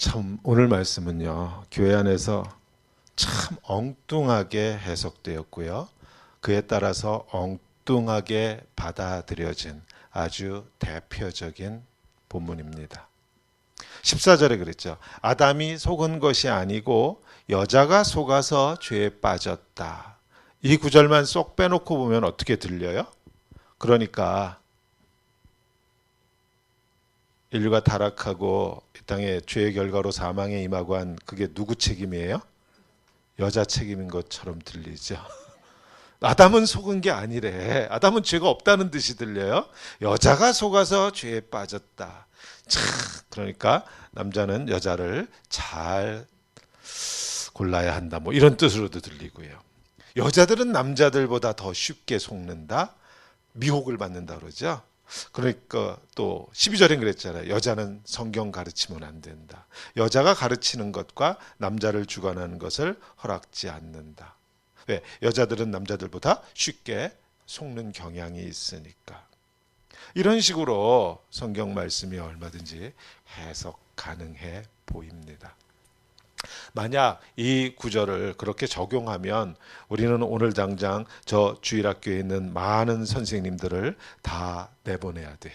참 오늘 말씀은요, 교회 안에서 참 엉뚱하게 해석되었고요. 그에 따라서 엉뚱하게 받아들여진 아주 대표적인 본문입니다. 14절에 그랬죠. 아담이 속은 것이 아니고 여자가 속아서 죄에 빠졌다. 이 구절만 쏙 빼놓고 보면 어떻게 들려요? 그러니까 인류가 타락하고 이 땅에 죄의 결과로 사망에 임하고 한 그게 누구 책임이에요? 여자 책임인 것처럼 들리죠. 아담은 속은 게 아니래. 아담은 죄가 없다는 듯이 들려요. 여자가 속아서 죄에 빠졌다. 참, 그러니까 남자는 여자를 잘 골라야 한다. 뭐 이런 뜻으로도 들리고요. 여자들은 남자들보다 더 쉽게 속는다. 미혹을 받는다 그러죠. 그러니까 또 12절엔 그랬잖아요. 여자는 성경 가르치면 안 된다. 여자가 가르치는 것과 남자를 주관하는 것을 허락지 않는다. 왜? 여자들은 남자들보다 쉽게 속는 경향이 있으니까. 이런 식으로 성경 말씀이 얼마든지 해석 가능해 보입니다. 만약 이 구절을 그렇게 적용하면 우리는 오늘 당장 저 주일학교에 있는 많은 선생님들을 다 내보내야 돼요.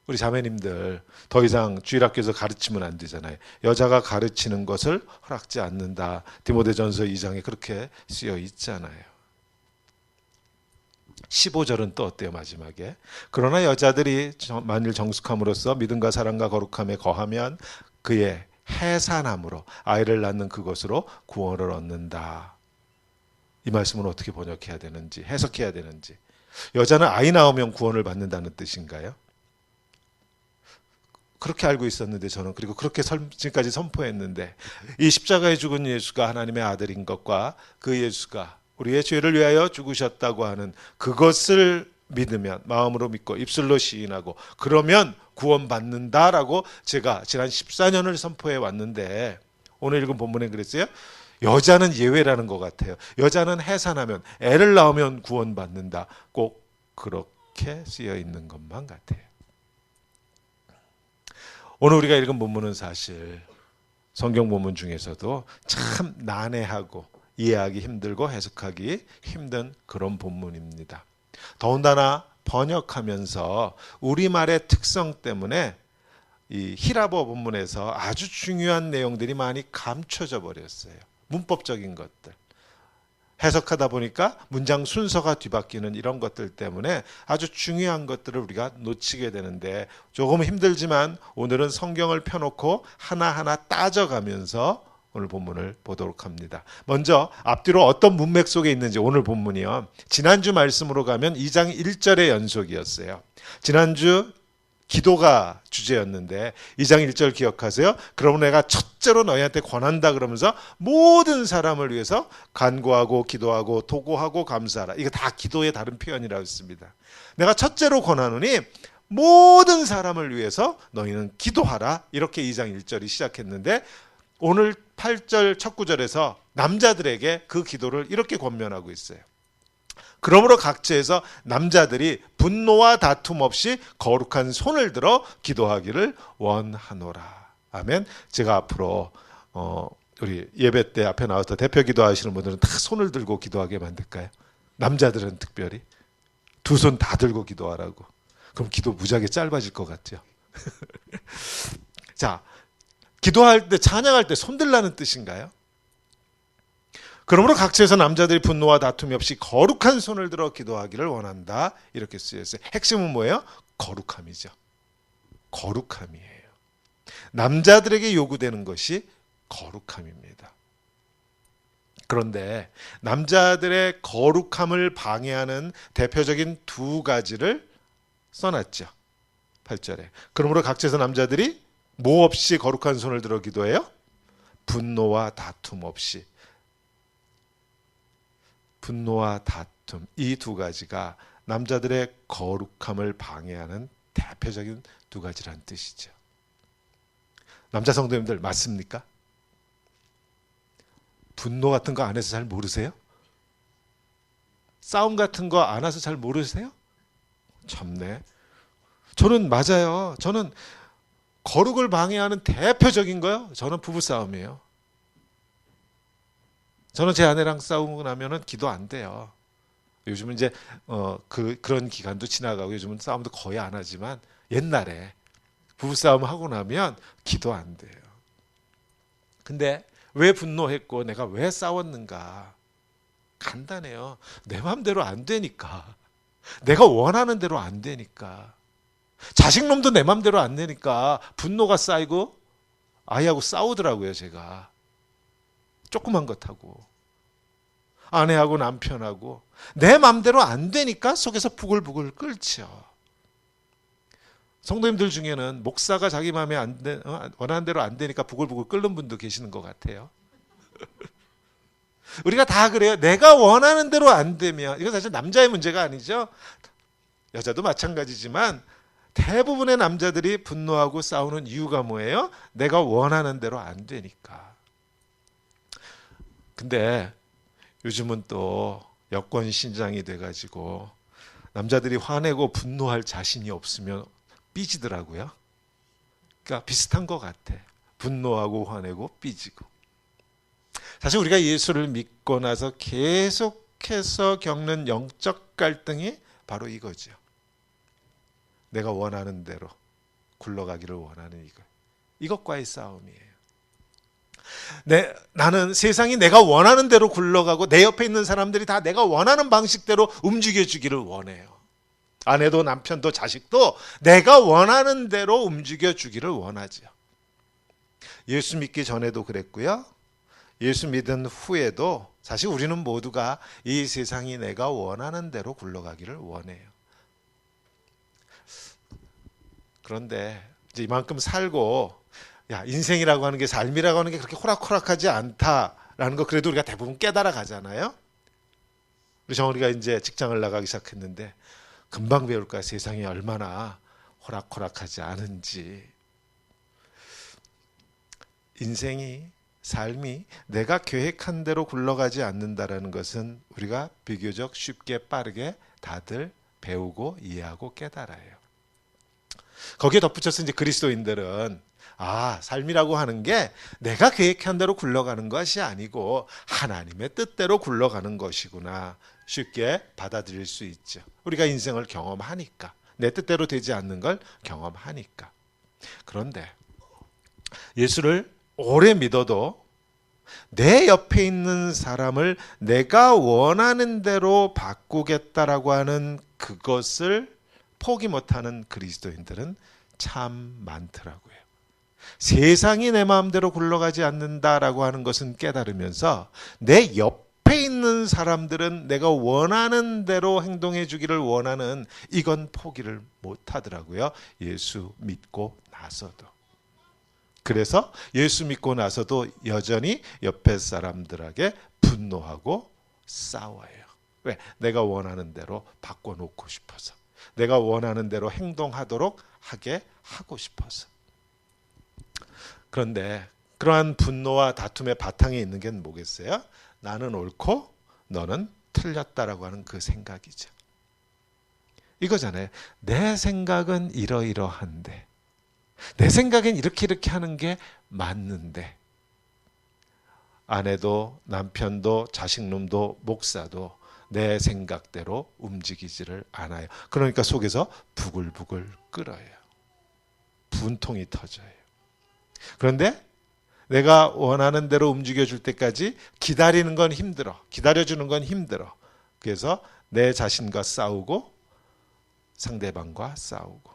우리 자매님들 더 이상 주일학교에서 가르치면 안 되잖아요. 여자가 가르치는 것을 허락지 않는다. 디모데전서 2장에 그렇게 쓰여 있잖아요. 15절은 또 어때요? 마지막에 그러나 여자들이 만일 정숙함으로써 믿음과 사랑과 거룩함에 거하면 그의 해산함으로 아이를 낳는 그것으로 구원을 얻는다. 이 말씀은 어떻게 번역해야 되는지, 해석해야 되는지. 여자는 아이 낳으면 구원을 받는다는 뜻인가요? 그렇게 알고 있었는데 저는, 그리고 그렇게 지금까지 선포했는데, 이 십자가에 죽은 예수가 하나님의 아들인 것과 그 예수가 우리의 죄를 위하여 죽으셨다고 하는 그것을 믿으면, 마음으로 믿고 입술로 시인하고 그러면 구원받는다라고 제가 지난 14년을 선포해 왔는데, 오늘 읽은 본문에 그랬어요. 여자는 예외라는 것 같아요. 여자는 해산하면, 애를 낳으면 구원받는다. 꼭 그렇게 쓰여 있는 것만 같아요. 오늘 우리가 읽은 본문은 사실 성경 본문 중에서도 참 난해하고 이해하기 힘들고 해석하기 힘든 그런 본문입니다. 더군다나 번역하면서 우리말의 특성 때문에 이 히라보 본문에서 아주 중요한 내용들이 많이 감춰져 버렸어요. 문법적인 것들. 해석하다 보니까 문장 순서가 뒤바뀌는 이런 것들 때문에 아주 중요한 것들을 우리가 놓치게 되는데, 조금 힘들지만 오늘은 성경을 펴놓고 하나하나 따져가면서 오늘 본문을 보도록 합니다. 먼저 앞뒤로 어떤 문맥 속에 있는지 오늘 본문이요. 지난주 말씀으로 가면 2장 1절의 연속이었어요. 지난주 기도가 주제였는데 2장 1절 기억하세요? 그러면 내가 첫째로 너희한테 권한다 그러면서 모든 사람을 위해서 간구하고 기도하고 도구하고 감사하라. 이거 다 기도의 다른 표현이라고 했습니다. 내가 첫째로 권하노니 모든 사람을 위해서 너희는 기도하라. 이렇게 2장 1절이 시작했는데 오늘 8절 첫 구절에서 남자들에게 그 기도를 이렇게 권면하고 있어요. 그러므로 각처에서 남자들이 분노와 다툼 없이 거룩한 손을 들어 기도하기를 원하노라. 아멘. 제가 앞으로 우리 예배 때 앞에 나와서 대표 기도하시는 분들은 다 손을 들고 기도하게 만들까요? 남자들은 특별히 두 손 다 들고 기도하라고. 그럼 기도 무지하게 짧아질 것 같죠. 자, 기도할 때, 찬양할 때 손 들라는 뜻인가요? 그러므로 각처에서 남자들이 분노와 다툼이 없이 거룩한 손을 들어 기도하기를 원한다. 이렇게 쓰였어요. 핵심은 뭐예요? 거룩함이죠. 거룩함이에요. 남자들에게 요구되는 것이 거룩함입니다. 그런데 남자들의 거룩함을 방해하는 대표적인 두 가지를 써놨죠. 8절에. 그러므로 각처에서 남자들이 뭐 없이 거룩한 손을 들어 기도해요? 분노와 다툼 없이. 분노와 다툼, 이 두 가지가 남자들의 거룩함을 방해하는 대표적인 두 가지란 뜻이죠. 남자 성도님들 맞습니까? 분노 같은 거 안 해서 잘 모르세요? 싸움 같은 거 안 해서 잘 모르세요? 참네. 저는 맞아요. 저는 거룩을 방해하는 대표적인 거요. 저는 부부싸움이에요. 저는 제 아내랑 싸우고 나면은 기도 안 돼요. 요즘은 이제 그런 기간도 지나가고 요즘은 싸움도 거의 안 하지만 옛날에 부부싸움 하고 나면 기도 안 돼요. 근데 왜 분노했고 내가 왜 싸웠는가? 간단해요. 내 마음대로 안 되니까. 내가 원하는 대로 안 되니까. 자식놈도 내 마음대로 안 되니까 분노가 쌓이고 아이하고 싸우더라고요, 제가. 조그만 것하고. 아내하고 남편하고. 내 마음대로 안 되니까 속에서 부글부글 끓죠. 성도님들 중에는 목사가 자기 마음에 원하는 대로 안 되니까 부글부글 끓는 분도 계시는 것 같아요. 우리가 다 그래요. 내가 원하는 대로 안 되면, 이건 사실 남자의 문제가 아니죠. 여자도 마찬가지지만 대부분의 남자들이 분노하고 싸우는 이유가 뭐예요? 내가 원하는 대로 안 되니까. 근데 요즘은 또 여권 신장이 돼가지고 남자들이 화내고 분노할 자신이 없으면 삐지더라고요. 그러니까 비슷한 것 같아. 분노하고 화내고 삐지고. 사실 우리가 예수를 믿고 나서 계속해서 겪는 영적 갈등이 바로 이거죠. 내가 원하는 대로 굴러가기를 원하는 이것. 이것과의 싸움이에요. 나는 세상이 내가 원하는 대로 굴러가고 내 옆에 있는 사람들이 다 내가 원하는 방식대로 움직여주기를 원해요. 아내도 남편도 자식도 내가 원하는 대로 움직여주기를 원하죠. 예수 믿기 전에도 그랬고요. 예수 믿은 후에도 사실 우리는 모두가 이 세상이 내가 원하는 대로 굴러가기를 원해요. 그런데 이제 이만큼 살고 인생이라고 하는 게 삶이라고 하는 게 그렇게 호락호락하지 않다라는 거 그래도 우리가 대부분 깨달아 가잖아요. 우리 정원이가 이제 직장을 나가기 시작했는데 금방 배울 거야. 세상이 얼마나 호락호락하지 않은지. 인생이 삶이 내가 계획한 대로 굴러가지 않는다라는 것은 우리가 비교적 쉽게 빠르게 다들 배우고 이해하고 깨달아요. 거기에 덧붙여서 이제 그리스도인들은 삶이라고 하는 게 내가 계획한 대로 굴러가는 것이 아니고 하나님의 뜻대로 굴러가는 것이구나 쉽게 받아들일 수 있죠. 우리가 인생을 경험하니까 내 뜻대로 되지 않는 걸 경험하니까. 그런데 예수를 오래 믿어도 내 옆에 있는 사람을 내가 원하는 대로 바꾸겠다라고 하는 그것을 포기 못하는 그리스도인들은 참 많더라고요. 세상이 내 마음대로 굴러가지 않는다라고 하는 것은 깨달으면서 내 옆에 있는 사람들은 내가 원하는 대로 행동해 주기를 원하는 이건 포기를 못하더라고요. 예수 믿고 나서도. 그래서 예수 믿고 나서도 여전히 옆에 사람들에게 분노하고 싸워요. 왜? 내가 원하는 대로 바꿔놓고 싶어서. 내가 원하는 대로 행동하도록 하게 하고 싶어서. 그런데 그러한 분노와 다툼의 바탕에 있는 게 뭐겠어요? 나는 옳고 너는 틀렸다라고 하는 그 생각이죠. 이거잖아요. 내 생각은 이러이러한데 내 생각엔 이렇게 하는 게 맞는데 아내도 남편도 자식놈도 목사도 내 생각대로 움직이지를 않아요. 그러니까 속에서 부글부글 끓어요. 분통이 터져요. 그런데 내가 원하는 대로 움직여줄 때까지 기다리는 건 힘들어. 기다려주는 건 힘들어. 그래서 내 자신과 싸우고 상대방과 싸우고.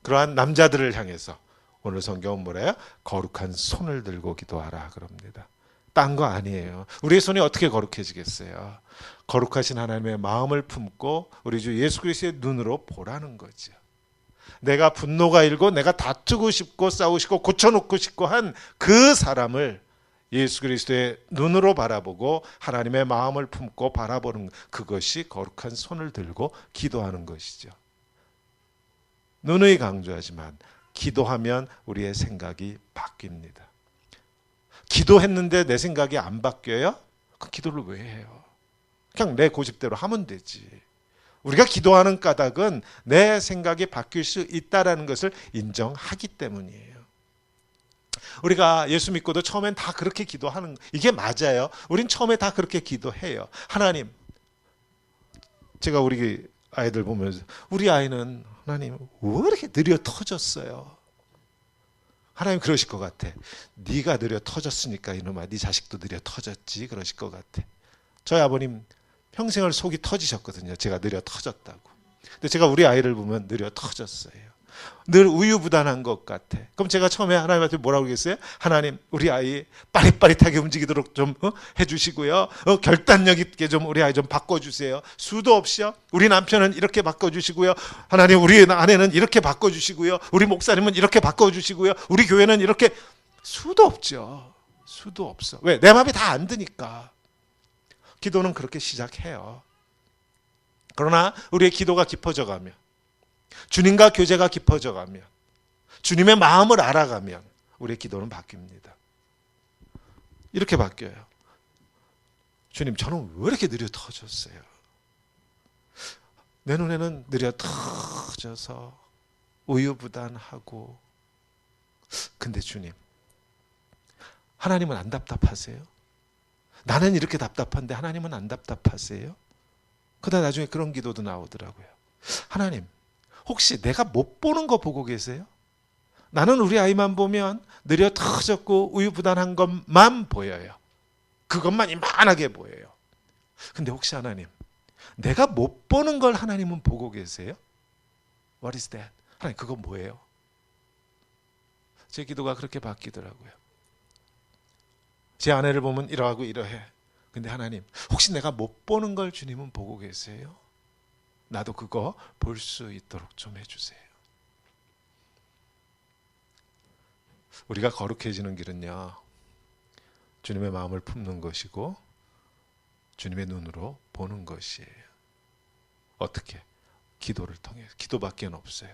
그러한 남자들을 향해서 오늘 성경은 뭐래요? 거룩한 손을 들고 기도하라 그럽니다. 딴 거 아니에요. 우리의 손이 어떻게 거룩해지겠어요? 거룩하신 하나님의 마음을 품고 우리 주 예수 그리스도의 눈으로 보라는 거죠. 내가 분노가 일고 내가 다투고 싶고 싸우고 싶고 고쳐놓고 싶고 한 그 사람을 예수 그리스도의 눈으로 바라보고 하나님의 마음을 품고 바라보는 그것이 거룩한 손을 들고 기도하는 것이죠. 누누이 강조하지만 기도하면 우리의 생각이 바뀝니다. 기도했는데 내 생각이 안 바뀌어요? 그 기도를 왜 해요? 그냥 내 고집대로 하면 되지. 우리가 기도하는 까닭은 내 생각이 바뀔 수 있다는 것을 인정하기 때문이에요. 우리가 예수 믿고도 처음엔 다 그렇게 기도하는, 이게 맞아요. 우린 처음에 다 그렇게 기도해요. 하나님, 제가 우리 아이들 보면서 우리 아이는 하나님 왜 이렇게 느려 터졌어요? 하나님 그러실 것 같아. 네가 느려 터졌으니까 이놈아 네 자식도 느려 터졌지 그러실 것 같아. 저희 아버님 평생을 속이 터지셨거든요. 제가 느려 터졌다고. 근데 제가 우리 아이를 보면 느려 터졌어요. 늘 우유부단한 것 같아. 그럼 제가 처음에 하나님한테 뭐라고 그랬어요? 하나님 우리 아이 빠릿빠릿하게 움직이도록 좀 해주시고요. 결단력 있게 좀 우리 아이 좀 바꿔주세요. 수도 없이요. 우리 남편은 이렇게 바꿔주시고요. 하나님 우리 아내는 이렇게 바꿔주시고요. 우리 목사님은 이렇게 바꿔주시고요. 우리 교회는 이렇게. 수도 없죠. 수도 없어. 왜? 내 마음이 다 안 드니까. 기도는 그렇게 시작해요. 그러나 우리의 기도가 깊어져 가면, 주님과 교제가 깊어져 가면, 주님의 마음을 알아가면 우리의 기도는 바뀝니다. 이렇게 바뀌어요. 주님, 저는 왜 이렇게 느려 터졌어요? 내 눈에는 느려 터져서 우유부단하고. 근데 주님, 하나님은 안 답답하세요? 나는 이렇게 답답한데 하나님은 안 답답하세요? 그러다 나중에 그런 기도도 나오더라고요. 하나님, 혹시 내가 못 보는 거 보고 계세요? 나는 우리 아이만 보면 느려 터졌고 우유부단한 것만 보여요. 그것만 이만하게 보여요. 근데 혹시 하나님, 내가 못 보는 걸 하나님은 보고 계세요? What is that? 하나님, 그건 뭐예요? 제 기도가 그렇게 바뀌더라고요. 제 아내를 보면 이러하고 이러해. 근데 하나님, 혹시 내가 못 보는 걸 주님은 보고 계세요? 나도 그거 볼 수 있도록 좀 해주세요. 우리가 거룩해지는 길은요, 주님의 마음을 품는 것이고 주님의 눈으로 보는 것이에요. 어떻게? 기도를 통해. 기도밖에 없어요.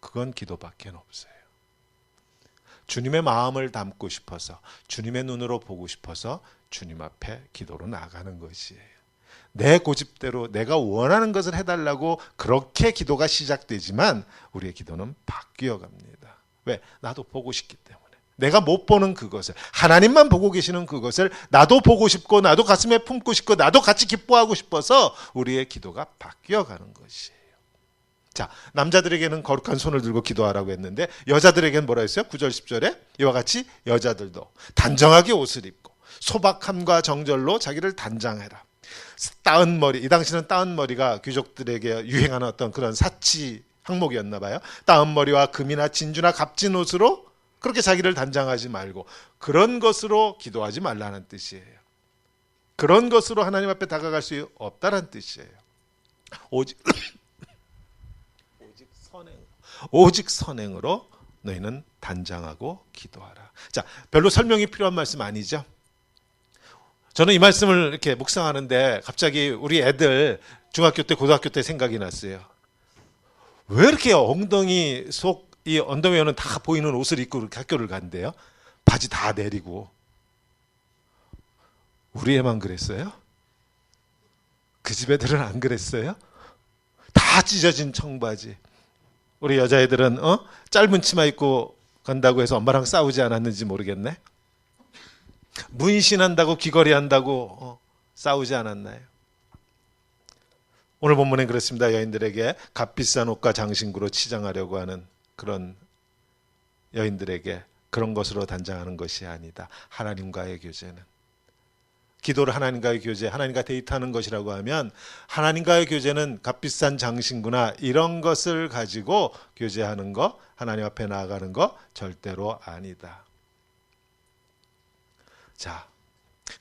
그건 기도밖에 없어요. 주님의 마음을 담고 싶어서, 주님의 눈으로 보고 싶어서 주님 앞에 기도로 나가는 것이에요. 내 고집대로 내가 원하는 것을 해달라고 그렇게 기도가 시작되지만 우리의 기도는 바뀌어 갑니다. 왜? 나도 보고 싶기 때문에. 내가 못 보는 그것을, 하나님만 보고 계시는 그것을 나도 보고 싶고 나도 가슴에 품고 싶고 나도 같이 기뻐하고 싶어서 우리의 기도가 바뀌어 가는 것이에요. 자, 남자들에게는 거룩한 손을 들고 기도하라고 했는데 여자들에게는 뭐라 했어요? 9절 10절에 이와 같이 여자들도 단정하게 옷을 입고 소박함과 정절로 자기를 단장해라. 따은 머리, 이 당시는 따은 머리가 귀족들에게 유행하는 어떤 그런 사치 항목이었나 봐요. 따은 머리와 금이나 진주나 값진 옷으로 그렇게 자기를 단장하지 말고 그런 것으로 기도하지 말라는 뜻이에요. 그런 것으로 하나님 앞에 다가갈 수 없다는 뜻이에요. 오직 선행으로 너희는 단장하고 기도하라. 자, 별로 설명이 필요한 말씀 아니죠? 저는 이 말씀을 이렇게 묵상하는데 갑자기 우리 애들 중학교 때 고등학교 때 생각이 났어요. 왜 이렇게 엉덩이 속, 이 언더웨어는 다 보이는 옷을 입고 학교를 간대요? 바지 다 내리고. 우리 애만 그랬어요? 그 집 애들은 안 그랬어요? 다 찢어진 청바지. 우리 여자애들은 짧은 치마 입고 간다고 해서 엄마랑 싸우지 않았는지 모르겠네. 문신한다고 귀걸이 한다고 싸우지 않았나요? 오늘 본문엔 그렇습니다. 여인들에게 값비싼 옷과 장신구로 치장하려고 하는 그런 여인들에게 그런 것으로 단장하는 것이 아니다. 하나님과의 교제는, 기도를 하나님과의 교제, 하나님과 데이트하는 것이라고 하면 하나님과의 교제는 값비싼 장신구나 이런 것을 가지고 교제하는 거, 하나님 앞에 나아가는 거 절대로 아니다. 자,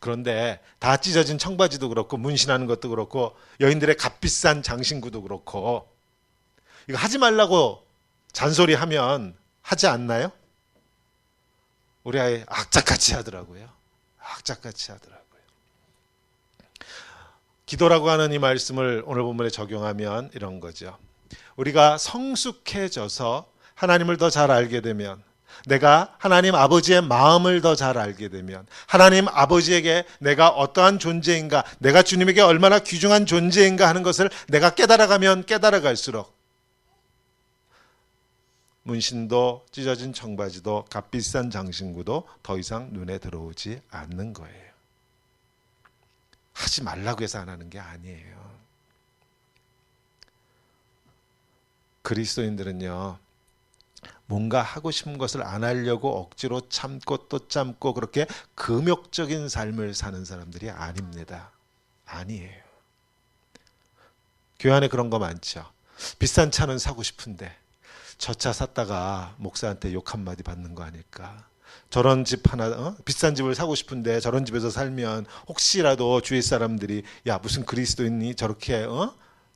그런데 다 찢어진 청바지도 그렇고 문신하는 것도 그렇고 여인들의 값비싼 장신구도 그렇고 이거 하지 말라고 잔소리하면 하지 않나요? 우리 아이 악착같이 하더라고요. 악착같이 하더라고요. 기도라고 하는 이 말씀을 오늘 본문에 적용하면 이런 거죠. 우리가 성숙해져서 하나님을 더 잘 알게 되면, 내가 하나님 아버지의 마음을 더 잘 알게 되면, 하나님 아버지에게 내가 어떠한 존재인가, 내가 주님에게 얼마나 귀중한 존재인가 하는 것을 내가 깨달아가면 깨달아갈수록 문신도 찢어진 청바지도 값비싼 장신구도 더 이상 눈에 들어오지 않는 거예요. 하지 말라고 해서 안 하는 게 아니에요. 그리스도인들은요, 뭔가 하고 싶은 것을 안 하려고 억지로 참고 또 참고 그렇게 금욕적인 삶을 사는 사람들이 아닙니다. 아니에요. 교회 안에 그런 거 많죠. 비싼 차는 사고 싶은데 저 차 샀다가 목사한테 욕 한마디 받는 거 아닐까. 저런 집 하나, 비싼 집을 사고 싶은데 저런 집에서 살면 혹시라도 주위 사람들이 야 무슨 그리스도인이 저렇게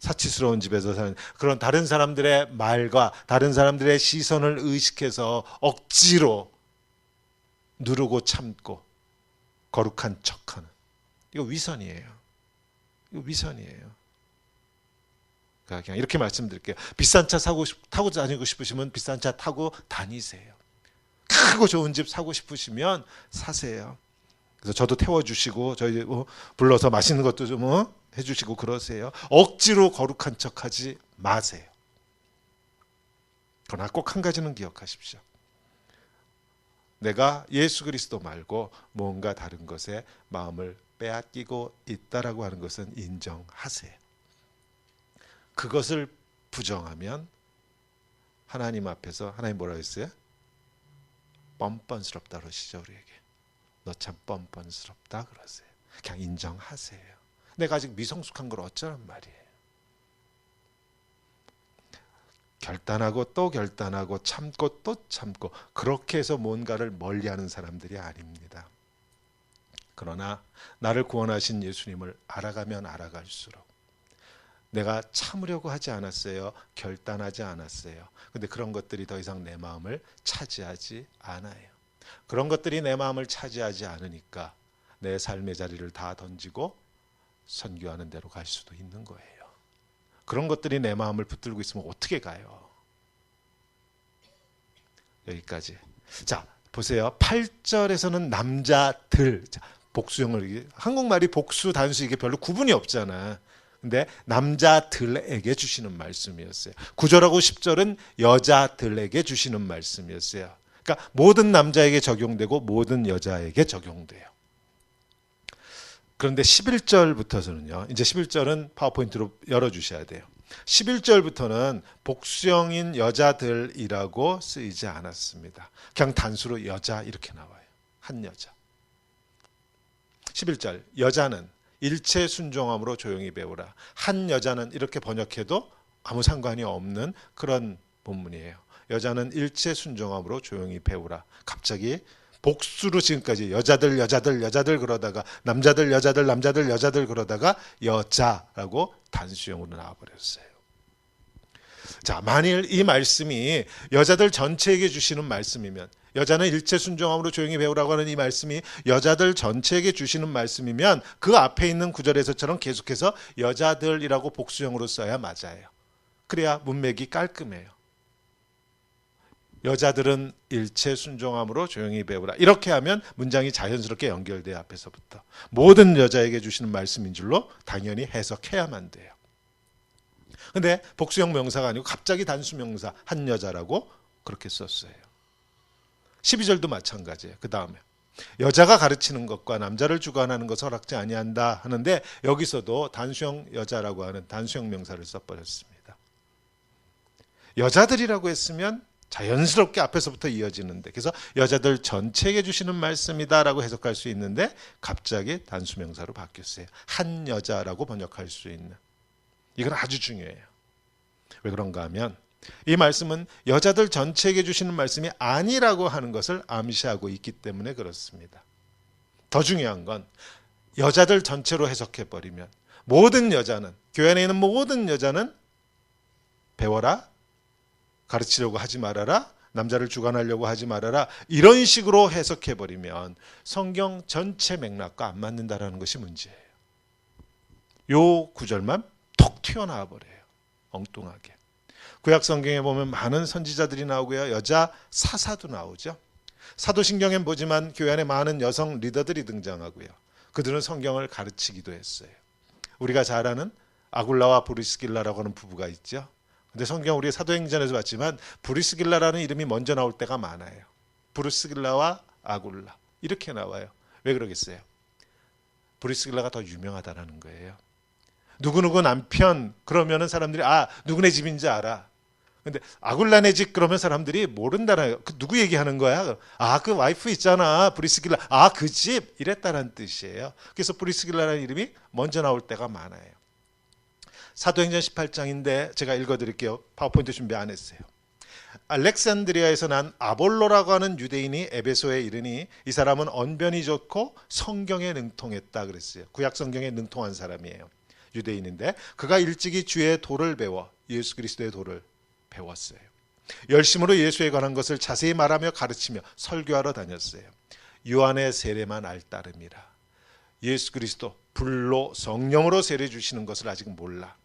사치스러운 집에서 사는, 그런 다른 사람들의 말과 다른 사람들의 시선을 의식해서 억지로 누르고 참고 거룩한 척하는, 이거 위선이에요. 이거 위선이에요. 그냥 이렇게 말씀드릴게요. 비싼 차 타고 다니고 싶으시면 비싼 차 타고 다니세요. 크고 좋은 집 사고 싶으시면 사세요. 그래서 저도 태워주시고 저희 불러서 맛있는 것도 좀 해주시고 그러세요. 억지로 거룩한 척하지 마세요. 그러나 꼭 한 가지는 기억하십시오. 내가 예수 그리스도 말고 뭔가 다른 것에 마음을 빼앗기고 있다라고 하는 것은 인정하세요. 그것을 부정하면 하나님 앞에서 하나님 뭐라고 했어요? 뻔뻔스럽다 그러시죠. 우리에게 너 참 뻔뻔스럽다 그러세요. 그냥 인정하세요. 내가 아직 미성숙한 걸 어쩌란 말이에요. 결단하고 또 결단하고 참고 또 참고 그렇게 해서 뭔가를 멀리하는 사람들이 아닙니다. 그러나 나를 구원하신 예수님을 알아가면 알아갈수록 내가 참으려고 하지 않았어요. 결단하지 않았어요. 근데 그런 것들이 더 이상 내 마음을 차지하지 않아요. 그런 것들이 내 마음을 차지하지 않으니까 내 삶의 자리를 다 던지고 선교하는 대로 갈 수도 있는 거예요. 그런 것들이 내 마음을 붙들고 있으면 어떻게 가요? 여기까지. 자, 보세요. 8절에서는 남자들, 복수형을, 한국말이 복수 단수 이게 별로 구분이 없잖아. 근데 남자들에게 주시는 말씀이었어요. 9절하고 10절은 여자들에게 주시는 말씀이었어요. 그러니까 모든 남자에게 적용되고 모든 여자에게 적용돼요. 그런데 11절부터서는요. 이제 11절은 파워포인트로 열어주셔야 돼요. 11절부터는 복수형인 여자들이라고 쓰이지 않았습니다. 그냥 단수로 여자 이렇게 나와요. 한 여자. 11절 여자는 일체 순종함으로 조용히 배우라. 한 여자는 이렇게 번역해도 아무 상관이 없는 그런 본문이에요. 여자는 일체 순종함으로 조용히 배우라. 갑자기 복수로 지금까지 여자들 그러다가 남자들 여자들 그러다가 여자라고 단수형으로 나와버렸어요. 자, 만일 이 말씀이 여자들 전체에게 주시는 말씀이면, 여자는 일체 순종함으로 조용히 배우라고 하는 이 말씀이 여자들 전체에게 주시는 말씀이면 그 앞에 있는 구절에서처럼 계속해서 여자들이라고 복수형으로 써야 맞아요. 그래야 문맥이 깔끔해요. 여자들은 일체 순종함으로 조용히 배우라. 이렇게 하면 문장이 자연스럽게 연결돼요. 앞에서부터. 모든 여자에게 주시는 말씀인 줄로 당연히 해석해야만 돼요. 근데 복수형 명사가 아니고 갑자기 단수 명사 한 여자라고 그렇게 썼어요. 12절도 마찬가지예요. 그 다음에 여자가 가르치는 것과 남자를 주관하는 것을 허락지 아니한다 하는데 여기서도 단수형 여자라고 하는 단수형 명사를 써버렸습니다. 여자들이라고 했으면 자연스럽게 앞에서부터 이어지는데, 그래서 여자들 전체에게 주시는 말씀이다라고 해석할 수 있는데 갑자기 단수 명사로 바뀌었어요. 한 여자라고 번역할 수 있는. 이건 아주 중요해요. 왜 그런가 하면 이 말씀은 여자들 전체에게 주시는 말씀이 아니라고 하는 것을 암시하고 있기 때문에 그렇습니다. 더 중요한 건 여자들 전체로 해석해버리면 모든 여자는, 교회 안에 있는 모든 여자는 배워라, 가르치려고 하지 말아라, 남자를 주관하려고 하지 말아라, 이런 식으로 해석해버리면 성경 전체 맥락과 안 맞는다라는 것이 문제예요. 요 구절만 톡 튀어나와 버려요. 엉뚱하게. 구약 성경에 보면 많은 선지자들이 나오고요. 여자 사사도 나오죠. 사도신경엔 보지만 교회 안에 많은 여성 리더들이 등장하고요. 그들은 성경을 가르치기도 했어요. 우리가 잘 아는 아굴라와 브리스길라라고 하는 부부가 있죠. 근데 성경 우리 사도행전에서 봤지만 브리스길라라는 이름이 먼저 나올 때가 많아요. 브리스길라와 아굴라 이렇게 나와요. 왜 그러겠어요? 브리스길라가 더 유명하다는 거예요. 누구누구 남편 그러면은 사람들이 누구네 집인지 알아. 근데 아굴라네 집 그러면 사람들이 모른다는 그 누구 얘기하는 거야? 그 와이프 있잖아. 브리스길라. 그 집 이랬다는 뜻이에요. 그래서 브리스길라라는 이름이 먼저 나올 때가 많아요. 사도행전 18장인데 제가 읽어드릴게요. 파워포인트 준비 안 했어요. 알렉산드리아에서 난 아볼로라고 하는 유대인이 에베소에 이르니 이 사람은 언변이 좋고 성경에 능통했다 그랬어요. 구약 성경에 능통한 사람이에요. 유대인인데 그가 일찍이 주의 도를 배워 예수 그리스도의 도를 배웠어요. 열심으로 예수에 관한 것을 자세히 말하며 가르치며 설교하러 다녔어요. 요한의 세례만 알 따름이라. 예수 그리스도 불로 성령으로 세례 주시는 것을 아직 몰라.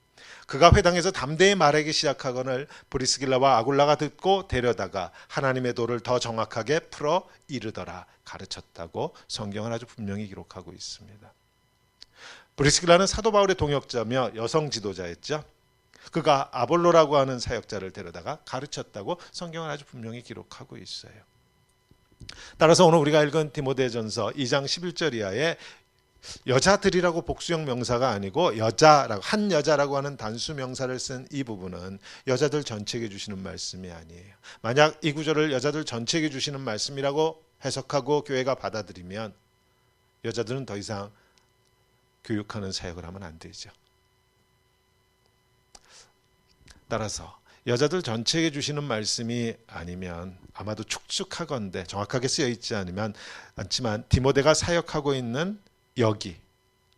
그가 회당에서 담대히 말하기 시작하거늘 브리스길라와 아굴라가 듣고 데려다가 하나님의 도를 더 정확하게 풀어 이르더라 가르쳤다고 성경은 아주 분명히 기록하고 있습니다. 브리스길라는 사도 바울의 동역자며 여성 지도자였죠. 그가 아볼로라고 하는 사역자를 데려다가 가르쳤다고 성경은 아주 분명히 기록하고 있어요. 따라서 오늘 우리가 읽은 디모데전서 2장 11절 이하에 여자들이라고 복수형 명사가 아니고 여자라고 한 여자라고 하는 단수 명사를 쓴 이 부분은 여자들 전체에게 주시는 말씀이 아니에요. 만약 이 구절을 여자들 전체에게 주시는 말씀이라고 해석하고 교회가 받아들이면 여자들은 더 이상 교육하는 사역을 하면 안 되죠. 따라서 여자들 전체에게 주시는 말씀이 아니면 아마도 축축하건대 정확하게 쓰여 있지 않지만 디모데가 사역하고 있는 여기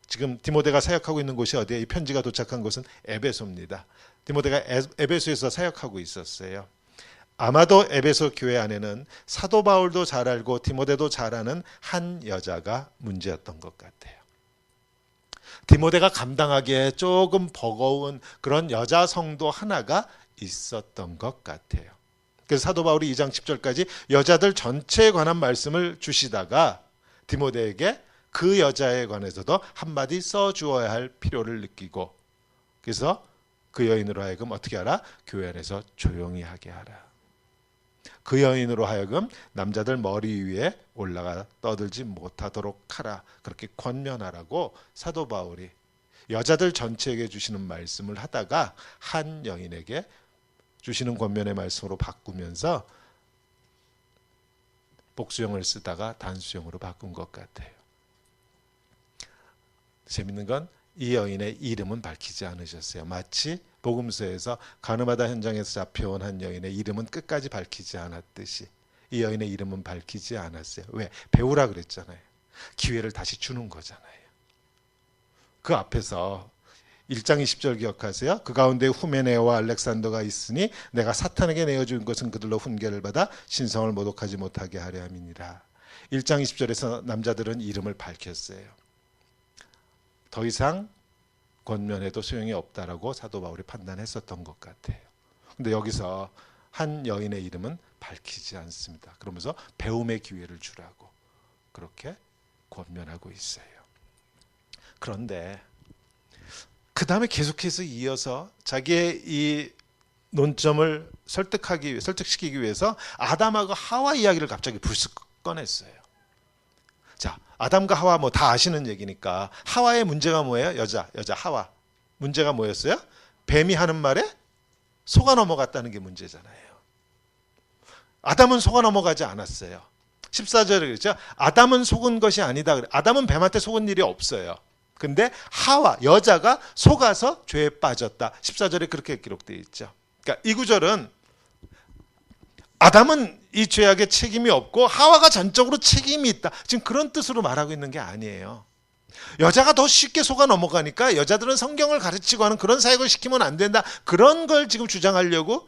지금 디모데가 사역하고 있는 곳이 어디에 이 편지가 도착한 곳은 에베소입니다. 디모데가 에베소에서 사역하고 있었어요. 아마도 에베소 교회 안에는 사도 바울도 잘 알고 디모데도 잘 아는 한 여자가 문제였던 것 같아요. 디모데가 감당하기에 조금 버거운 그런 여자 성도 하나가 있었던 것 같아요. 그래서 사도 바울이 2장 10절까지 여자들 전체에 관한 말씀을 주시다가 디모데에게 그 여자에 관해서도 한마디 써주어야 할 필요를 느끼고 그래서 그 여인으로 하여금 어떻게 하라? 교회 안에서 조용히 하게 하라. 그 여인으로 하여금 남자들 머리 위에 올라가 떠들지 못하도록 하라. 그렇게 권면하라고 사도 바울이 여자들 전체에게 주시는 말씀을 하다가 한 여인에게 주시는 권면의 말씀으로 바꾸면서 복수형을 쓰다가 단수형으로 바꾼 것 같아요. 재밌는 건 이 여인의 이름은 밝히지 않으셨어요. 마치 복음서에서 가늠하다 현장에서 잡혀온 한 여인의 이름은 끝까지 밝히지 않았듯이 이 여인의 이름은 밝히지 않았어요. 왜? 배우라 그랬잖아요. 기회를 다시 주는 거잖아요. 그 앞에서 1장 20절 기억하세요? 그 가운데 후메네오와 알렉산더가 있으니 내가 사탄에게 내어준 것은 그들로 훈계를 받아 신성을 모독하지 못하게 하려 함이니라. 1장 20절에서 남자들은 이름을 밝혔어요. 더 이상 권면해도 소용이 없다라고 사도 바울이 판단했었던 것 같아요. 근데 여기서 한 여인의 이름은 밝히지 않습니다. 그러면서 배움의 기회를 주라고 그렇게 권면하고 있어요. 그런데 그 다음에 계속해서 이어서 자기의 이 논점을 설득시키기 위해서 아담하고 하와 이야기를 갑자기 불쑥 꺼냈어요. 자, 아담과 하와 뭐 다 아시는 얘기니까 하와의 문제가 뭐예요? 여자 하와. 문제가 뭐였어요? 뱀이 하는 말에 속아 넘어갔다는 게 문제잖아요. 아담은 속아 넘어가지 않았어요. 14절에 그랬죠. 아담은 속은 것이 아니다. 아담은 뱀한테 속은 일이 없어요. 근데 하와, 여자가 속아서 죄에 빠졌다. 14절에 그렇게 기록되어 있죠. 그러니까 이 구절은 아담은 이 죄악에 책임이 없고 하와가 전적으로 책임이 있다. 지금 그런 뜻으로 말하고 있는 게 아니에요. 여자가 더 쉽게 속아 넘어가니까 여자들은 성경을 가르치고 하는 그런 사역을 시키면 안 된다. 그런 걸 지금 주장하려고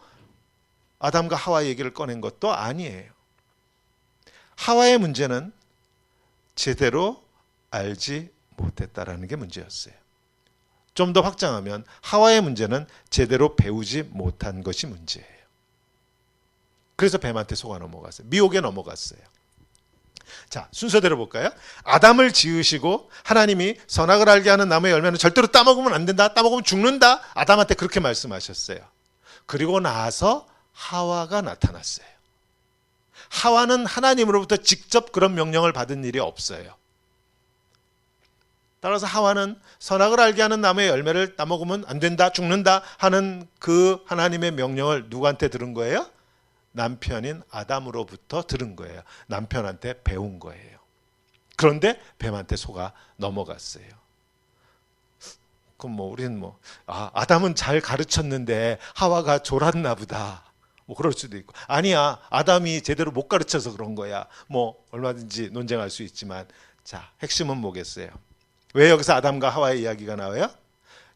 아담과 하와 얘기를 꺼낸 것도 아니에요. 하와의 문제는 제대로 알지 못했다라는 게 문제였어요. 좀 더 확장하면 하와의 문제는 제대로 배우지 못한 것이 문제예요. 그래서 뱀한테 속아 넘어갔어요. 미혹에 넘어갔어요. 자, 순서대로 볼까요? 아담을 지으시고 하나님이 선악을 알게 하는 나무의 열매는 절대로 따먹으면 안 된다. 따먹으면 죽는다. 아담한테 그렇게 말씀하셨어요. 그리고 나서 하와가 나타났어요. 하와는 하나님으로부터 직접 그런 명령을 받은 일이 없어요. 따라서 하와는 선악을 알게 하는 나무의 열매를 따먹으면 안 된다, 죽는다 하는 그 하나님의 명령을 누구한테 들은 거예요? 남편인 아담으로부터 들은 거예요. 남편한테 배운 거예요. 그런데 뱀한테 속아 넘어갔어요. 그럼 우리는 아담은 잘 가르쳤는데 하와가 졸았나 보다. 그럴 수도 있고, 아니야, 아담이 제대로 못 가르쳐서 그런 거야. 얼마든지 논쟁할 수 있지만, 자, 핵심은 뭐겠어요? 왜 여기서 아담과 하와의 이야기가 나와요?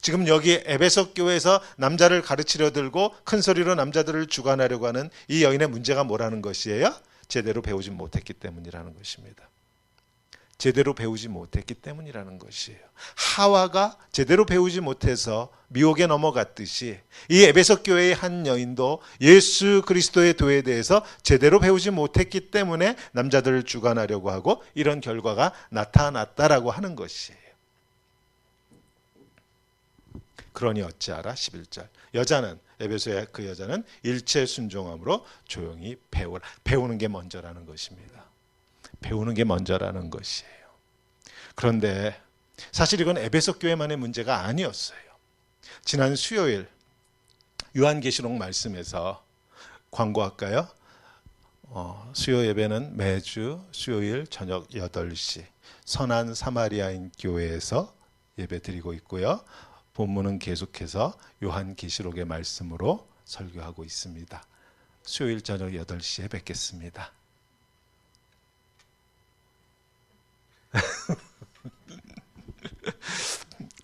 지금 여기 에베소 교회에서 남자를 가르치려 들고 큰 소리로 남자들을 주관하려고 하는 이 여인의 문제가 뭐라는 것이에요? 제대로 배우지 못했기 때문이라는 것입니다. 제대로 배우지 못했기 때문이라는 것이에요. 하와가 제대로 배우지 못해서 미혹에 넘어갔듯이 이 에베소 교회의 한 여인도 예수 그리스도의 도에 대해서 제대로 배우지 못했기 때문에 남자들을 주관하려고 하고 이런 결과가 나타났다라고 하는 것이에요. 그러니 어찌하라 11절 여자는 에베소의 그 여자는 일체 순종함으로 조용히 배우라. 배우는 게 먼저라는 것입니다. 배우는 게 먼저라는 것이에요. 그런데 사실 이건 에베소 교회만의 문제가 아니었어요. 지난 수요일 요한계시록 말씀에서 광고할까요? 수요 예배는 매주 수요일 저녁 8시 선한 사마리아인 교회에서 예배 드리고 있고요. 본문은 계속해서 요한계시록의 말씀으로 설교하고 있습니다. 수요일 저녁 8시에 뵙겠습니다.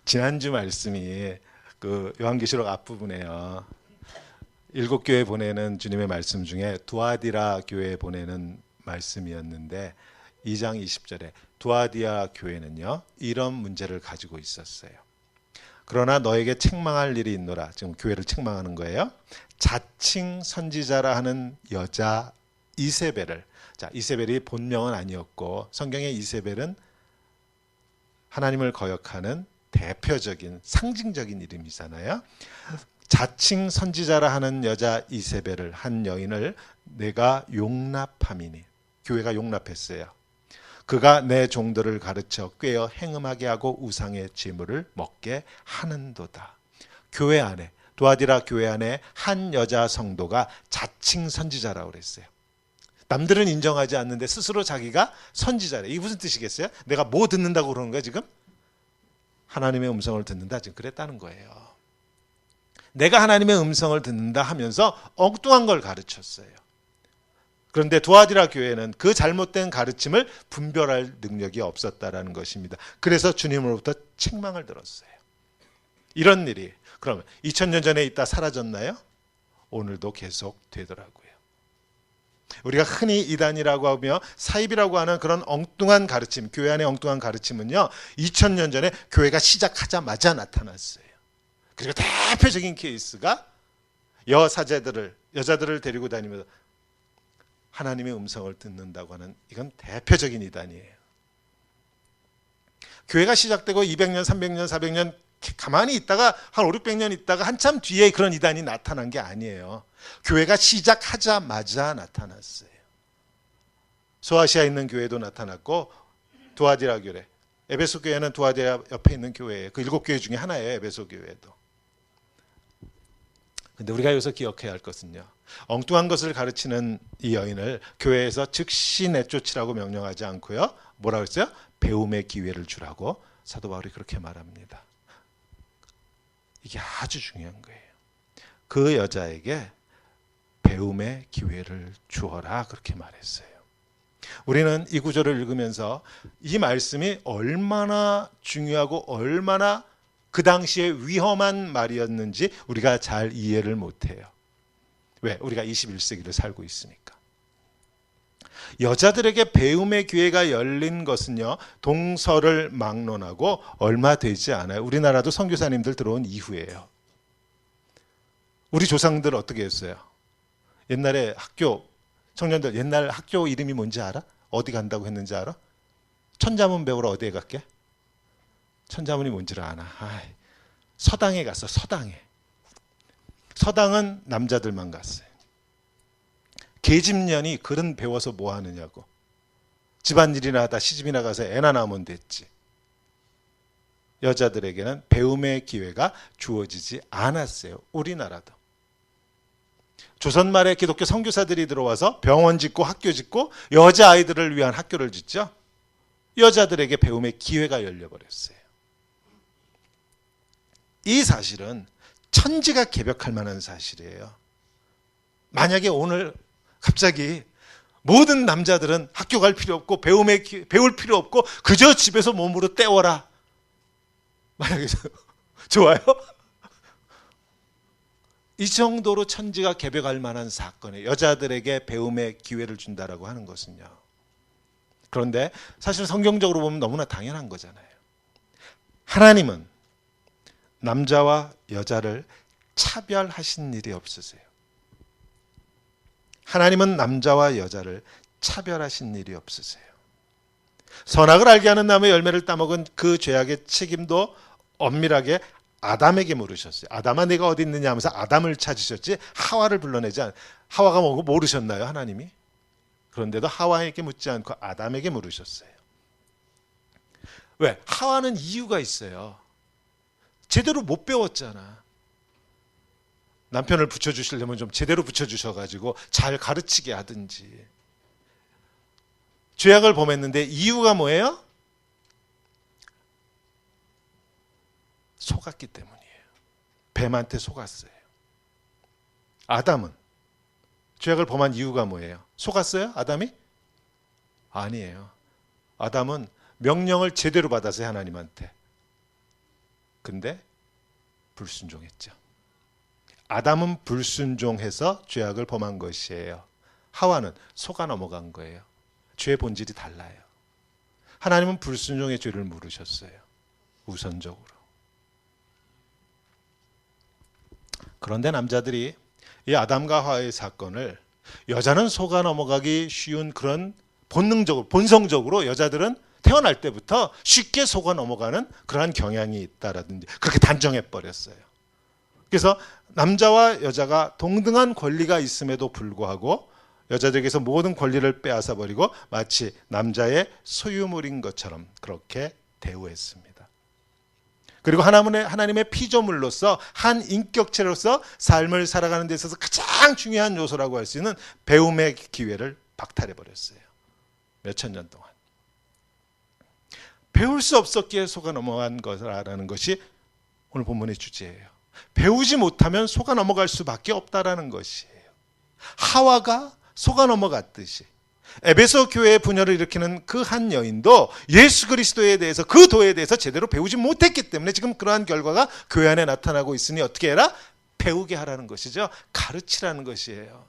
지난주 말씀이 그 요한계시록 앞부분에요. 7교회 보내는 주님의 말씀 중에 두아디라 교회에 보내는 말씀이었는데 2장 20절에 두아디아 교회는요 이런 문제를 가지고 있었어요. 그러나 너에게 책망할 일이 있노라. 지금 교회를 책망하는 거예요. 자칭 선지자라 하는 여자 이세벨을, 자, 이세벨이 본명은 아니었고 성경의 이세벨은 하나님을 거역하는 대표적인 상징적인 이름이잖아요. 자칭 선지자라 하는 여자 이세벨을, 한 여인을 내가 용납함이니, 교회가 용납했어요. 그가 내 종들을 가르쳐 꾀어 행음하게 하고 우상의 제물을 먹게 하는도다. 교회 안에, 두아디라 교회 안에 한 여자 성도가 자칭 선지자라고 그랬어요. 남들은 인정하지 않는데 스스로 자기가 선지자래. 이게 무슨 뜻이겠어요? 내가 뭐 듣는다고 그러는 거야 지금? 하나님의 음성을 듣는다, 지금 그랬다는 거예요. 내가 하나님의 음성을 듣는다 하면서 엉뚱한 걸 가르쳤어요. 그런데 두아디라 교회는 그 잘못된 가르침을 분별할 능력이 없었다라는 것입니다. 그래서 주님으로부터 책망을 들었어요. 이런 일이 그러면 2000년 전에 있다 사라졌나요? 오늘도 계속 되더라고요. 우리가 흔히 이단이라고 하며 사입이라고 하는 그런 엉뚱한 가르침, 교회 안의 엉뚱한 가르침은요 2000년 전에 교회가 시작하자마자 나타났어요. 그리고 대표적인 케이스가 여자들을 데리고 다니면서 하나님의 음성을 듣는다고 하는, 이건 대표적인 이단이에요. 교회가 시작되고 200년, 300년, 400년 가만히 있다가 한 5, 600년 있다가 한참 뒤에 그런 이단이 나타난 게 아니에요. 교회가 시작하자마자 나타났어요. 소아시아에 있는 교회도 나타났고 두아디라 교회, 에베소 교회는 두아디라 옆에 있는 교회예요. 그 7교회 중에 하나예요. 에베소 교회도. 근데 우리가 여기서 기억해야 할 것은요, 엉뚱한 것을 가르치는 이 여인을 교회에서 즉시 내쫓으라고 명령하지 않고요, 뭐라고 했어요? 배움의 기회를 주라고 사도 바울이 그렇게 말합니다. 이게 아주 중요한 거예요. 그 여자에게 배움의 기회를 주어라, 그렇게 말했어요. 우리는 이 구절을 읽으면서 이 말씀이 얼마나 중요하고 얼마나 그 당시에 위험한 말이었는지 우리가 잘 이해를 못해요. 왜? 우리가 21세기를 살고 있으니까. 여자들에게 배움의 기회가 열린 것은요, 동서를 막론하고 얼마 되지 않아요. 우리나라도 선교사님들 들어온 이후예요. 우리 조상들 어떻게 했어요? 옛날에 학교, 청년들 옛날 학교 이름이 뭔지 알아? 어디 간다고 했는지 알아? 천자문 배우러 어디에 갈게? 천자문이 뭔지를 아나. 서당에 갔어. 서당에. 서당은 남자들만 갔어요. 계집년이 글은 배워서 뭐 하느냐고. 집안일이나 하다 시집이나 가서 애나 낳으면 됐지. 여자들에게는 배움의 기회가 주어지지 않았어요. 우리나라도. 조선 말에 기독교 선교사들이 들어와서 병원 짓고 학교 짓고 여자아이들을 위한 학교를 짓죠. 여자들에게 배움의 기회가 열려버렸어요. 이 사실은 천지가 개벽할 만한 사실이에요. 만약에 오늘 갑자기 모든 남자들은 학교 갈 필요 없고 배울 필요 없고 그저 집에서 몸으로 때워라. 만약에 좋아요? 이 정도로 천지가 개벽할 만한 사건이에요. 여자들에게 배움의 기회를 준다라고 하는 것은요. 그런데 사실 성경적으로 보면 너무나 당연한 거잖아요. 하나님은 남자와 여자를 차별하신 일이 없으세요. 하나님은 남자와 여자를 차별하신 일이 없으세요. 선악을 알게 하는 나무의 열매를 따먹은 그 죄악의 책임도 엄밀하게 아담에게 물으셨어요. 아담아 내가 어디 있느냐 하면서 아담을 찾으셨지 하와를 불러내지 않. 하와가 뭐고 모르셨나요 하나님이? 그런데도 하와에게 묻지 않고 아담에게 물으셨어요. 왜? 하와는 이유가 있어요. 제대로 못 배웠잖아. 남편을 붙여주시려면 좀 제대로 붙여주셔가지고 잘 가르치게 하든지. 죄악을 범했는데 이유가 뭐예요? 속았기 때문이에요. 뱀한테 속았어요. 아담은 죄악을 범한 이유가 뭐예요? 속았어요? 아담이? 아니에요. 아담은 명령을 제대로 받았어요. 하나님한테. 근데 불순종했죠. 아담은 불순종해서 죄악을 범한 것이에요. 하와는 속아 넘어간 거예요. 죄의 본질이 달라요. 하나님은 불순종의 죄를 물으셨어요. 우선적으로. 그런데 남자들이 이 아담과 하와의 사건을 여자는 속아 넘어가기 쉬운 그런 본능적으로, 본성적으로 여자들은 태어날 때부터 쉽게 속아 넘어가는 그러한 경향이 있다라든지 그렇게 단정해 버렸어요. 그래서 남자와 여자가 동등한 권리가 있음에도 불구하고 여자들에게서 모든 권리를 빼앗아 버리고 마치 남자의 소유물인 것처럼 그렇게 대우했습니다. 그리고 하나님의 피조물로서 한 인격체로서 삶을 살아가는 데 있어서 가장 중요한 요소라고 할 수 있는 배움의 기회를 박탈해 버렸어요. 몇천 년 동안. 배울 수 없었기에 속아 넘어간 것이라는 것이 오늘 본문의 주제예요. 배우지 못하면 속아 넘어갈 수밖에 없다라는 것이에요. 하와가 속아 넘어갔듯이 에베소 교회의 분열을 일으키는 그 한 여인도 예수 그리스도에 대해서 그 도에 대해서 제대로 배우지 못했기 때문에 지금 그러한 결과가 교회 안에 나타나고 있으니 어떻게 해라? 배우게 하라는 것이죠. 가르치라는 것이에요.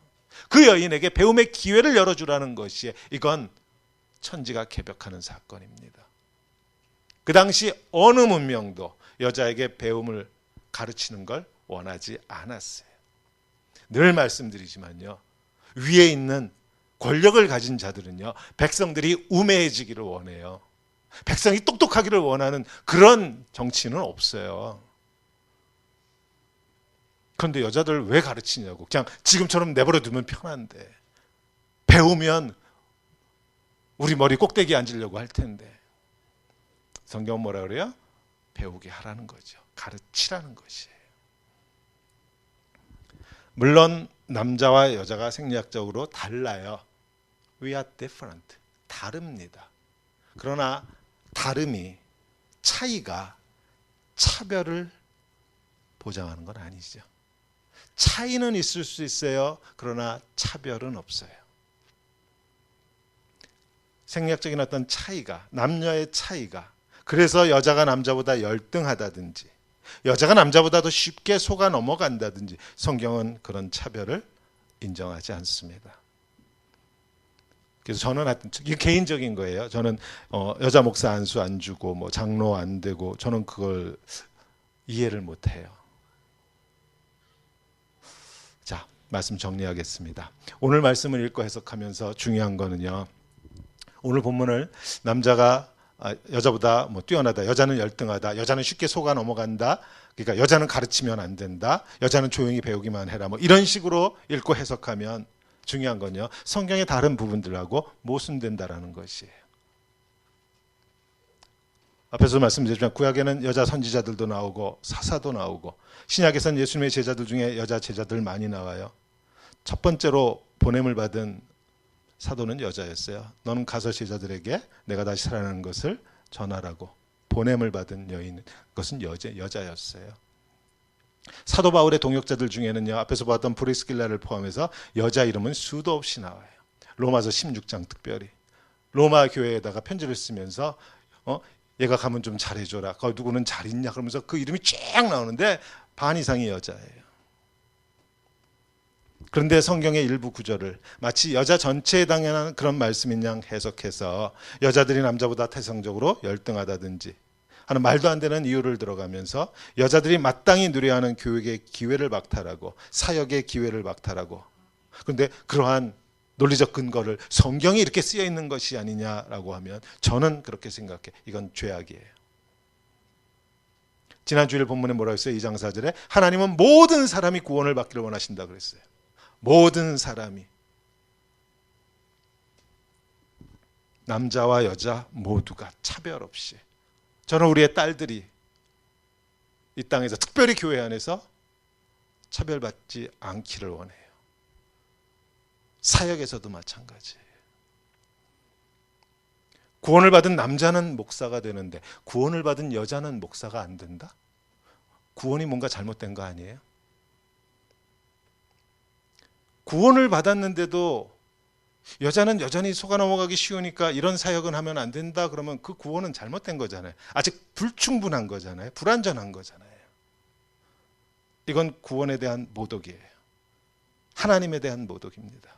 그 여인에게 배움의 기회를 열어주라는 것이에요. 이건 천지가 개벽하는 사건입니다. 그 당시 어느 문명도 여자에게 배움을 가르치는 걸 원하지 않았어요. 늘 말씀드리지만요. 위에 있는 권력을 가진 자들은요. 백성들이 우매해지기를 원해요. 백성이 똑똑하기를 원하는 그런 정치는 없어요. 그런데 여자들 왜 가르치냐고. 그냥 지금처럼 내버려 두면 편한데. 배우면 우리 머리 꼭대기에 앉으려고 할 텐데. 성경은 뭐라 그래요? 배우게 하라는 거죠. 가르치라는 것이에요. 물론 남자와 여자가 생리학적으로 달라요. We are different. 다릅니다. 그러나 다름이, 차이가 차별을 보장하는 건 아니죠. 차이는 있을 수 있어요. 그러나 차별은 없어요. 생리학적인 어떤 차이가, 남녀의 차이가, 그래서 여자가 남자보다 열등하다든지 여자가 남자보다 더 쉽게 속아 넘어간다든지 성경은 그런 차별을 인정하지 않습니다. 그래서 저는 하여튼 이게 개인적인 거예요. 저는 여자 목사 안수 안 주고 뭐 장로 안 되고 저는 그걸 이해를 못 해요. 자, 말씀 정리하겠습니다. 오늘 말씀을 읽고 해석하면서 중요한 거는요. 오늘 본문을 남자가 여자보다 뭐 뛰어나다, 여자는 열등하다, 여자는 쉽게 속아 넘어간다, 그러니까 여자는 가르치면 안 된다, 여자는 조용히 배우기만 해라, 뭐 이런 식으로 읽고 해석하면 중요한 건요. 성경의 다른 부분들하고 모순된다라는 것이에요. 앞에서 말씀드렸지만 구약에는 여자 선지자들도 나오고 사사도 나오고 신약에서는 예수님의 제자들 중에 여자 제자들 많이 나와요. 첫 번째로 보냄을 받은 사도는 여자였어요. 너는 가서 제자들에게 내가 다시 살아나는 것을 전하라고. 보냄을 받은 여인, 그것은 여자였어요. 사도 바울의 동역자들 중에는요, 앞에서 봤던 브리스길라를 포함해서 여자 이름은 수도 없이 나와요. 로마서 16장 특별히 로마 교회에다가 편지를 쓰면서 얘가 가면 좀 잘해줘라. 거기 누구는 잘 있냐 그러면서 그 이름이 쫙 나오는데 반 이상이 여자예요. 그런데 성경의 일부 구절을 마치 여자 전체에 당연한 그런 말씀인 양 해석해서 여자들이 남자보다 태생적으로 열등하다든지 하는 말도 안 되는 이유를 들어가면서 여자들이 마땅히 누려야 하는 교육의 기회를 박탈하고 사역의 기회를 박탈하고, 그런데 그러한 논리적 근거를 성경이 이렇게 쓰여 있는 것이 아니냐라고 하면 저는 그렇게 생각해. 이건 죄악이에요. 지난 주일 본문에 뭐라고 했어요? 2장 4절에 하나님은 모든 사람이 구원을 받기를 원하신다 그랬어요. 모든 사람이, 남자와 여자 모두가 차별 없이. 저는 우리의 딸들이 이 땅에서 특별히 교회 안에서 차별받지 않기를 원해요. 사역에서도 마찬가지예요. 구원을 받은 남자는 목사가 되는데 구원을 받은 여자는 목사가 안 된다? 구원이 뭔가 잘못된 거 아니에요? 구원을 받았는데도 여자는 여전히 속아 넘어가기 쉬우니까 이런 사역은 하면 안 된다 그러면 그 구원은 잘못된 거잖아요. 아직 불충분한 거잖아요. 불완전한 거잖아요. 이건 구원에 대한 모독이에요. 하나님에 대한 모독입니다.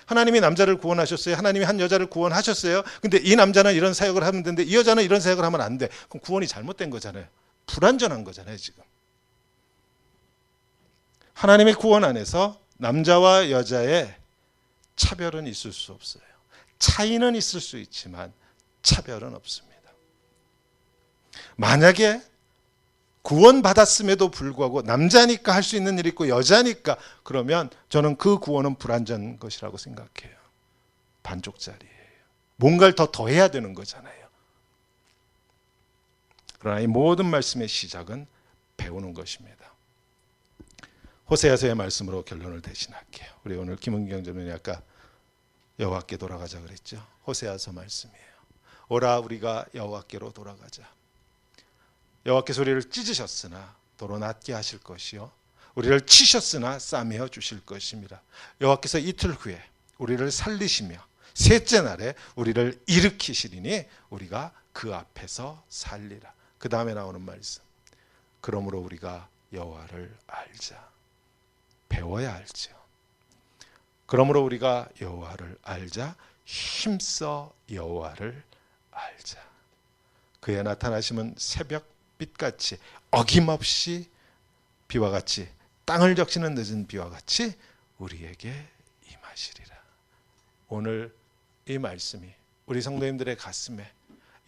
하나님이 남자를 구원하셨어요. 하나님이 한 여자를 구원하셨어요. 근데 이 남자는 이런 사역을 하면 되는데 이 여자는 이런 사역을 하면 안 돼. 그럼 구원이 잘못된 거잖아요. 불완전한 거잖아요, 지금. 하나님의 구원 안에서 남자와 여자의 차별은 있을 수 없어요. 차이는 있을 수 있지만 차별은 없습니다. 만약에 구원받았음에도 불구하고 남자니까 할 수 있는 일이 있고 여자니까 그러면 저는 그 구원은 불완전한 것이라고 생각해요. 반쪽짜리예요. 뭔가를 더 더해야 되는 거잖아요. 그러나 이 모든 말씀의 시작은 배우는 것입니다. 호세아서의 말씀으로 결론을 대신할게요. 우리 오늘 김은경 전문이 아까 여호와께 돌아가자 그랬죠. 호세아서 말씀이에요. 오라 우리가 여호와께로 돌아가자. 여호와께서 우리를 찢으셨으나 도로 낫게 하실 것이요 우리를 치셨으나 싸매어 주실 것입니다. 여호와께서 이틀 후에 우리를 살리시며 셋째 날에 우리를 일으키시리니 우리가 그 앞에서 살리라. 그 다음에 나오는 말씀. 그러므로 우리가 여호와를 알자. 배워야 알죠. 그러므로 우리가 여호와를 알자. 힘써 여호와를 알자. 그의 나타나심은 새벽빛같이 어김없이 비와 같이 땅을 적시는 늦은 비와 같이 우리에게 임하시리라. 오늘 이 말씀이 우리 성도님들의 가슴에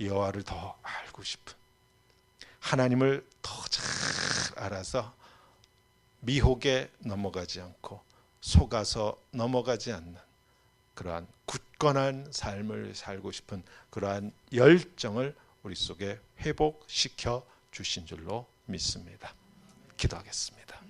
여호와를 더 알고 싶은, 하나님을 더 잘 알아서 미혹에 넘어가지 않고 속아서 넘어가지 않는 그러한 굳건한 삶을 살고 싶은 그러한 열정을 우리 속에 회복시켜 주신 줄로 믿습니다. 기도하겠습니다.